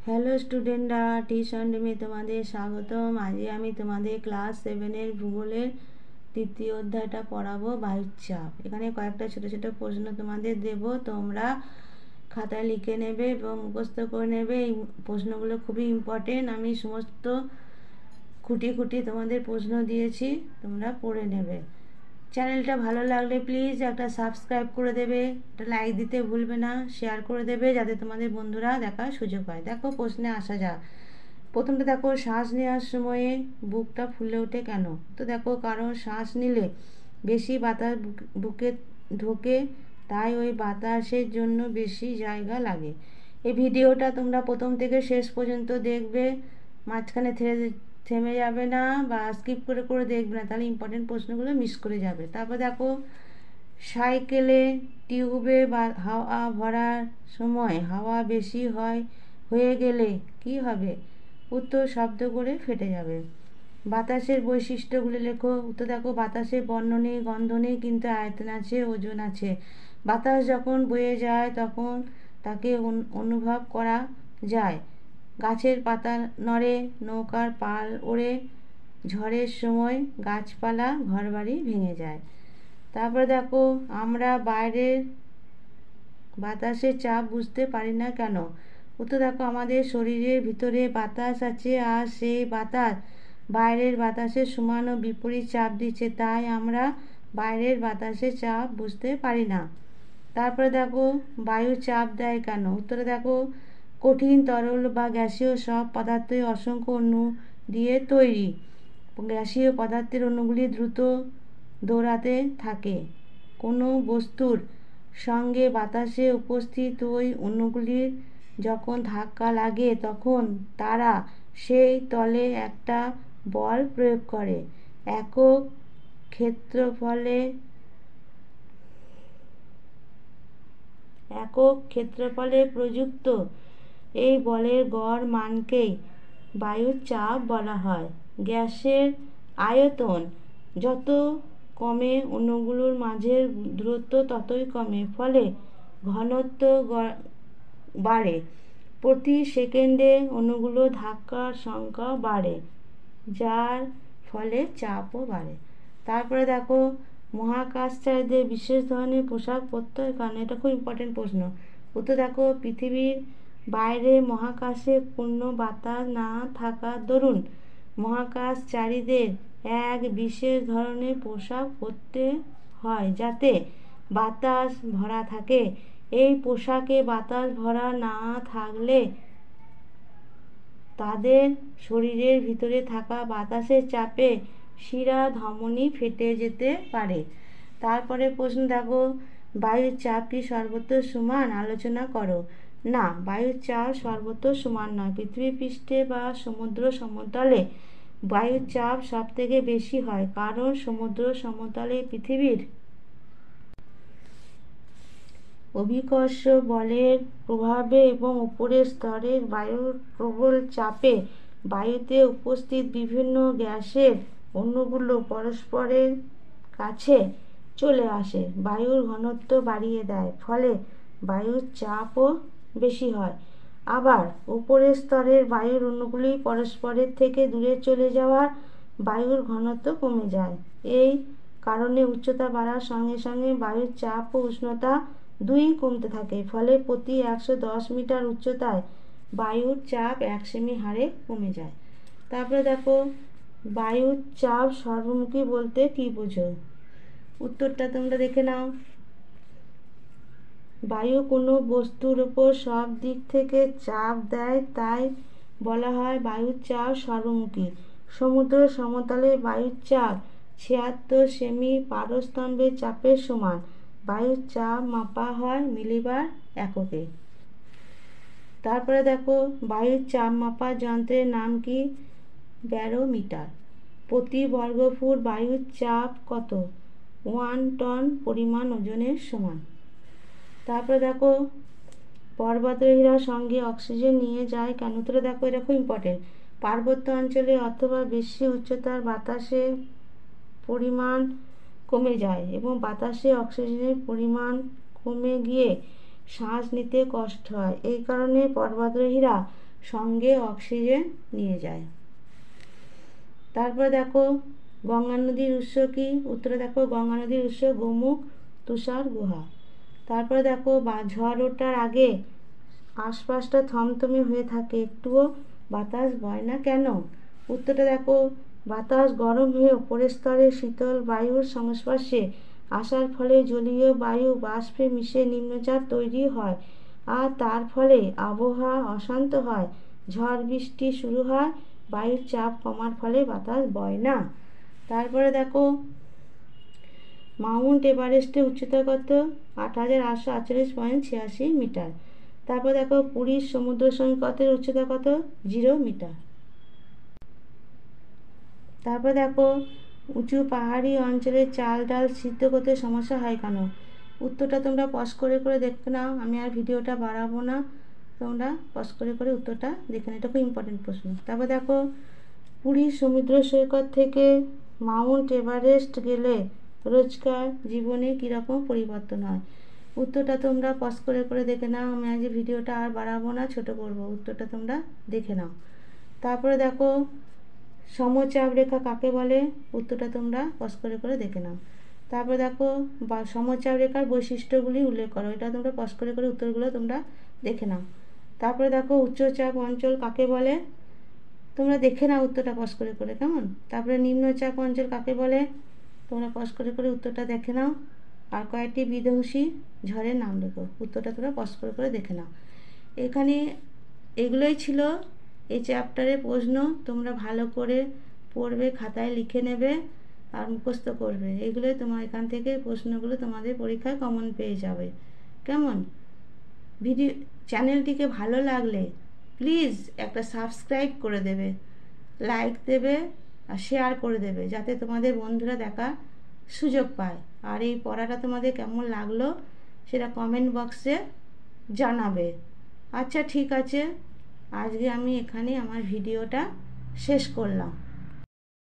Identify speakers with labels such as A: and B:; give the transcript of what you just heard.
A: Hello স্টুডেন্টরা, tuition রুমে তোমাদের স্বাগতম। আজকে আমি তোমাদের ক্লাস 7-এর ভূগোলের তৃতীয় অধ্যায়টা পড়াবো, বায়ুচাপ। এখানে কয়েকটা ছোট ছোট প্রশ্ন তোমাদের দেব, তোমরা খাতায় লিখে নেবে এবং মুখস্থ করে নেবে। এই প্রশ্নগুলো খুবই ইম্পর্টেন্ট। আমি সমস্ত খুঁটি খুঁটি তোমাদের প্রশ্ন দিয়েছি, তোমরা পড়ে নেবে। চ্যানেলটা ভালো লাগলে প্লিজ একটা সাবস্ক্রাইব করে দেবে, একটা লাইক দিতে ভুলবে না, শেয়ার করে দেবে যাতে তোমাদের বন্ধুরা দেখার সুযোগ পায়। দেখো প্রশ্নে আসা যাক। প্রথমটা দেখো, শ্বাস নেওয়ার সময়ে বুকটা ফুলে ওঠে কেন? তো দেখো, কারণ শ্বাস নিলে বেশি বাতাস বুকে ঢোকে, তাই ওই বাতাসের জন্য বেশি জায়গা লাগে। এই ভিডিওটা তোমরা প্রথম থেকে শেষ পর্যন্ত দেখবে, মাঝখানে থেমে যাবে না বা স্কিপ করে করে দেখবে না, তাহলে ইম্পর্টেন্ট প্রশ্নগুলো মিস করে যাবে। তারপর দেখো, সাইকেলে টিউবে বা হাওয়া ভরার সময় হাওয়া বেশি হয়ে গেলে কি হবে? উত্তর, শব্দ করে ফেটে যাবে। বাতাসের বৈশিষ্ট্যগুলি লেখো। উত্তর দেখো, বাতাসের বর্ণ নেই, গন্ধ নেই, কিন্তু আয়তন আছে, ওজন আছে। বাতাস যখন বয়ে যায় তখন তাকে অনুভব করা যায়। গাছের পাতা নড়ে, নৌকার পাল ওড়ে, ঝড়ের সময় গাছপালা ঘরবাড়ি ভেঙে যায়। তারপরে দেখো, আমরা বাইরের বাতাসের চাপ বুঝতে পারি না কেন? উত্তর দেখো, আমাদের শরীরের ভিতরে বাতাস আছে, আর সেই বাতাস বাইরের বাতাসের সমান ও বিপরীত চাপ দিচ্ছে, তাই আমরা বাইরের বাতাসের চাপ বুঝতে পারি না। তারপরে দেখো, বায়ু চাপ দেয় কেন? উত্তরে দেখো, কঠিন, তরল বা গ্যাসীয় সব পদার্থই অসংখ্য অণু দিয়ে তৈরি। গ্যাসীয় পদার্থের অণুগুলি দ্রুত দৌড়াতে থাকে। কোনো বস্তুর সঙ্গে বাতাসে উপস্থিত ওই অণুগুলির যখন ধাক্কা লাগে তখন তারা সেই তলে একটা বল প্রয়োগ করে। একক ক্ষেত্রফলে প্রযুক্ত এই বলের গড় মানকেই বায়ুর চাপ বলা হয়। গ্যাসের আয়তন যত কমে অণুগুলোর মাঝের দূরত্ব ততই কমে, ফলে ঘনত্ব বাড়ে। প্রতি সেকেন্ডে অণুগুলো ধাক্কার সংখ্যা বাড়ে, যার ফলে চাপও বাড়ে। তারপরে দেখো, মহাকাশচারীদের বিশেষ ধরনের পোশাক পরতে হয় কারণ? এটা খুব ইম্পর্টেন্ট প্রশ্ন। উত্তর দেখো, পৃথিবীর বাইরে মহাকাশে পূর্ণ বাতাস না থাকার দরুন মহাকাশচারীদের এক বিশেষ ধরনের পোশাক পরতে হয় যাতে বাতাস ভরা থাকে। এই পোশাকে বাতাস ভরা না থাকলে তাদের শরীরের ভিতরে থাকা বাতাসের চাপে শিরা ধমনী ফেটে যেতে পারে। তারপরে প্রশ্ন দেখো, বায়ুর চাপ কি সর্বত্র সমান? আলোচনা করো। না, বায়ুর চাপ সর্বত্র সমান নয়। পৃথিবী পৃষ্ঠে বা সমুদ্র সমতলে বায়ুর চাপ সব থেকে বেশি হয়, কারণ সমুদ্র সমতলে পৃথিবীর অভিকর্ষ বলের প্রভাবে এবং উপরের স্তরের বায়ুর প্রবল চাপে বায়ুতে উপস্থিত বিভিন্ন গ্যাসের অণুগুলো পরস্পরের কাছে চলে আসে, বায়ুর ঘনত্ব বাড়িয়ে দেয়, ফলে বায়ুর চাপও বেশি হয়। আবার উপরের স্তরের বায়ুর অণুগুলি পরস্পরের থেকে দূরে চলে যাওয়ার বায়ুর ঘনত্ব কমে যায়। এই কারণে উচ্চতা বাড়ার সঙ্গে সঙ্গে বায়ুর চাপ ও উষ্ণতা দুই কমতে থাকে, ফলে প্রতি 110 মিটার উচ্চতায় বায়ুর চাপ 1 সেমি হারে কমে যায়। তারপরে দেখো, বায়ুর চাপ সর্বমুখী বলতে কি বোঝো? উত্তরটা তোমরা দেখে নাও। বায়ু কোনো বস্তুর উপর সব দিক থেকে চাপ দেয়, তাই বলা হয় বায়ুর চাপ সর্বমুখী। সমুদ্র সমতলে বায়ুর চাপ 76 সেমি পারস্তম্ভের চাপের সমান। বায়ুর চাপ মাপা হয় মিলিবার এককে। তারপরে দেখো, বায়ুর চাপ মাপার যন্ত্রের নাম কি? ব্যারোমিটার। প্রতি বর্গফুট বায়ুর চাপ কত? 1 টন পরিমাণ ওজনের সমান। তারপরে দেখো, পর্বতারোহীরা সঙ্গে অক্সিজেন নিয়ে যায় কেন? উত্তরে দেখো, এটা খুব ইম্পর্টেন্ট। পার্বত্য অঞ্চলে অথবা বেশি উচ্চতার বাতাসের পরিমাণ কমে যায় এবং বাতাসে অক্সিজেনের পরিমাণ কমে গিয়ে শ্বাস নিতে কষ্ট হয়। এই কারণে পর্বতারোহীরা সঙ্গে অক্সিজেন নিয়ে যায়। তারপরে দেখো গঙ্গা নদীর উৎস কি? উত্তরে দেখো গঙ্গা নদীর উৎস গোমুখ তুষার গুহা। তারপরে দেখো ঝড় ওঠার আগে আশপাশটা থমথমে হয়ে থাকে, একটুও বাতাস বয় না কেন? উত্তরটা দেখো বাতাস গরম হয়ে ওপরের স্তরে শীতল বায়ুর সংস্পর্শে আসার ফলে জলীয় বায়ু বাষ্পে মিশে নিম্নচাপ তৈরি হয়, আর তার ফলে আবহাওয়া অশান্ত হয়, ঝড় বৃষ্টি শুরু হয়, বায়ুর চাপ কমার ফলে বাতাস বয় না। তারপরে দেখো মাউন্ট এভারেস্টের উচ্চতা কত? 8848.86 মিটার। তারপর দেখো পুরীর সমুদ্র সৈকতের উচ্চতা কত? 0 মিটার। তারপর দেখো উঁচু পাহাড়ি অঞ্চলে চাল ডাল সিদ্ধ করতে সমস্যা হয় কেন? উত্তরটা তোমরা পজ করে করে দেখে নাও, আমি আর ভিডিওটা বাড়াবো না, তোমরা পজ করে করে উত্তরটা দেখে নাও, এটা খুব ইম্পর্টেন্ট প্রশ্ন। তারপর দেখো পুরীর সমুদ্র সৈকত থেকে মাউন্ট এভারেস্ট গেলে রোজকার জীবনে কীরকম পরিবর্তন হয়? উত্তরটা তোমরা পজ করে করে দেখে নাও, আমি আজ ভিডিওটা আর বাড়াবো না, ছোট করব, উত্তরটা তোমরা দেখে নাও। তারপরে দেখো সমচাপ রেখা কাকে বলে? উত্তরটা তোমরা পজ করে করে দেখে নাও। তারপরে দেখো সমচাপ রেখার বৈশিষ্ট্যগুলি উল্লেখ করো, এটা তোমরা পজ করে করে উত্তরগুলো তোমরা দেখে নাও। তারপরে দেখো উচ্চচাপ অঞ্চল কাকে বলে? তোমরা দেখে নাও উত্তরটা পজ করে করে, কেমন? তারপরে নিম্নচাপ অঞ্চল কাকে বলে? তোমরা পজ করে করে উত্তরটা দেখে নাও। আর কয়েকটি বিধ্বংসী ঝড়ের নাম লেখো, উত্তরটা তোমরা পজ করে করে দেখে নাও। এখানে এগুলোই ছিল এই চ্যাপ্টারের প্রশ্ন, তোমরা ভালো করে পড়বে, খাতায় লিখে নেবে আর মুখস্থ করবে, এগুলোই তোমার এখান থেকে প্রশ্নগুলো তোমাদের পরীক্ষায় কমন পেয়ে যাবে, কেমন? ভিডিও চ্যানেলটিকে ভালো লাগলে প্লিজ একটা সাবস্ক্রাইব করে দেবে, লাইক দেবে আর শেয়ার করে দেবে, যাতে তোমাদের বন্ধুরা দেখার সুযোগ পায়। আর এই পড়াটা তোমাদের কেমন লাগলো সেটা কমেন্ট বক্সে জানাবে। আচ্ছা ঠিক আছে, আজকে আমি এখানে আমার ভিডিওটা শেষ করলাম।